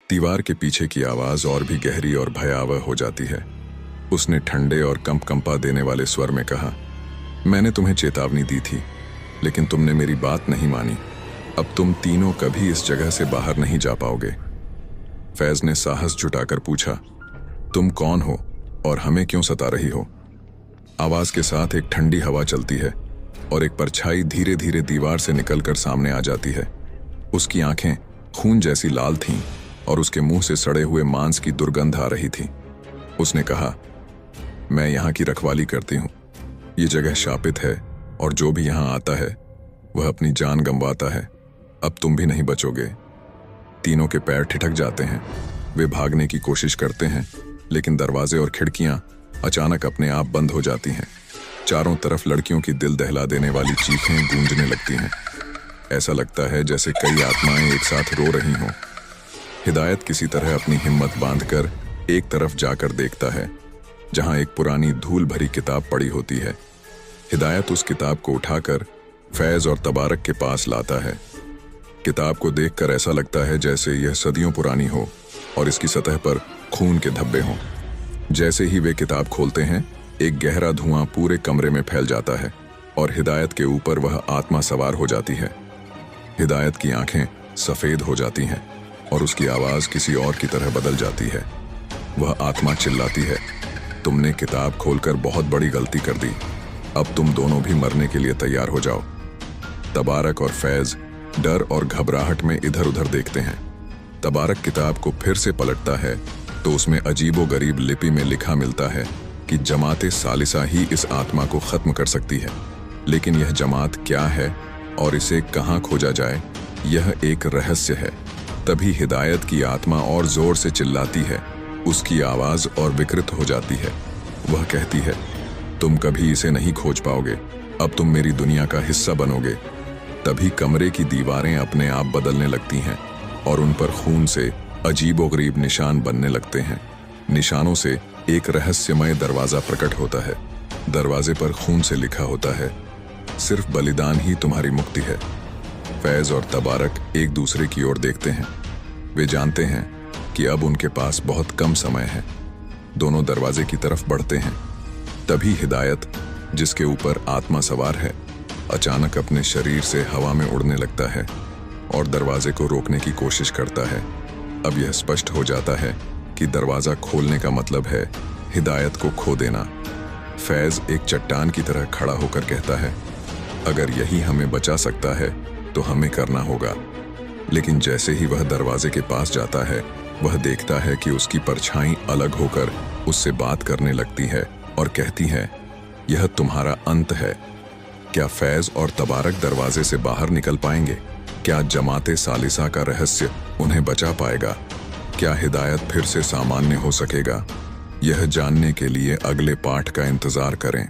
दीवार के पीछे की आवाज और भी गहरी और भयावह हो जाती है। उसने ठंडे और कंपा देने वाले स्वर में कहा, मैंने तुम्हें चेतावनी दी थी, लेकिन तुमने मेरी बात नहीं मानी। अब तुम तीनों कभी इस जगह से बाहर नहीं जा पाओगे। फैज ने साहस जुटाकर पूछा, तुम कौन हो और हमें क्यों सता रही हो? आवाज के साथ एक ठंडी हवा चलती है और एक परछाई धीरे धीरे दीवार से निकलकर सामने आ जाती है। उसकी आंखें खून जैसी लाल थीं और उसके मुंह से सड़े हुए मांस की दुर्गंध आ रही थी। उसने कहा, मैं यहाँ की रखवाली करती हूँ। ये जगह शापित है और जो भी यहाँ आता है वह अपनी जान गंवाता है। अब तुम भी नहीं बचोगे। तीनों के पैर ठिठक जाते हैं। वे भागने की कोशिश करते हैं, लेकिन दरवाजे और खिड़कियां अचानक अपने आप बंद हो जाती हैं। चारों तरफ लड़कियों की दिल दहला देने वाली चीखें गूंजने लगती हैं। ऐसा लगता है जैसे कई आत्माएं एक साथ रो रही हों। हिदायत किसी तरह अपनी हिम्मत बांधकर एक तरफ जाकर देखता है, जहां एक पुरानी धूल भरी किताब पड़ी होती है। हिदायत उस किताब को उठाकर फैज और तबारक के पास लाता है। किताब को देखकर ऐसा लगता है जैसे यह सदियों पुरानी हो और इसकी सतह पर खून के धब्बे हों। जैसे ही वे किताब खोलते हैं, एक गहरा धुआं पूरे कमरे में फैल जाता है और हिदायत के ऊपर वह आत्मा सवार हो जाती है। हिदायत की आंखें सफेद हो जाती हैं और उसकी आवाज किसी और की तरह बदल जाती है। वह आत्मा चिल्लाती है, तुमने किताब खोलकर बहुत बड़ी गलती कर दी। अब तुम दोनों भी मरने के लिए तैयार हो जाओ। तबारक और फैज डर और घबराहट में इधर उधर देखते हैं। तबारक किताब को फिर से पलटता है तो उसमें अजीबोगरीब लिपि में लिखा मिलता है कि जमाते सालिसा ही इस आत्मा को खत्म कर सकती है। लेकिन यह जमात क्या है और इसे कहाँ खोजा जाए, यह एक रहस्य है। तभी हिदायत की आत्मा और जोर से चिल्लाती है। उसकी आवाज और विकृत हो जाती है। वह कहती है, तुम कभी इसे नहीं खोज पाओगे। अब तुम मेरी दुनिया का हिस्सा बनोगे। तभी कमरे की दीवारें अपने आप बदलने लगती हैं और उन पर खून से अजीबोगरीब निशान बनने लगते हैं। निशानों से एक रहस्यमय दरवाजा प्रकट होता है। दरवाजे पर खून से लिखा होता है, सिर्फ बलिदान ही तुम्हारी मुक्ति है। फैज और तबारक एक दूसरे की ओर देखते हैं। वे जानते हैं कि अब उनके पास बहुत कम समय है। दोनों दरवाजे की तरफ बढ़ते हैं। तभी हिदायत, जिसके ऊपर आत्मा सवार है, अचानक अपने शरीर से हवा में उड़ने लगता है और दरवाजे को रोकने की कोशिश करता है। अब यह स्पष्ट हो जाता है कि दरवाजा खोलने का मतलब है हिदायत को खो देना। फैज एक चट्टान की तरह खड़ा होकर कहता है, अगर यही हमें बचा सकता है तो हमें करना होगा। लेकिन जैसे ही वह दरवाजे के पास जाता है, वह देखता है कि उसकी परछाई अलग होकर उससे बात करने लगती है और कहती है, यह तुम्हारा अंत है। क्या फैज और तबारक दरवाजे से बाहर निकल पाएंगे? क्या जमाते सालिसा का रहस्य उन्हें बचा पाएगा? क्या हिदायत फिर से सामान्य हो सकेगा? यह जानने के लिए अगले पाठ का इंतजार करें।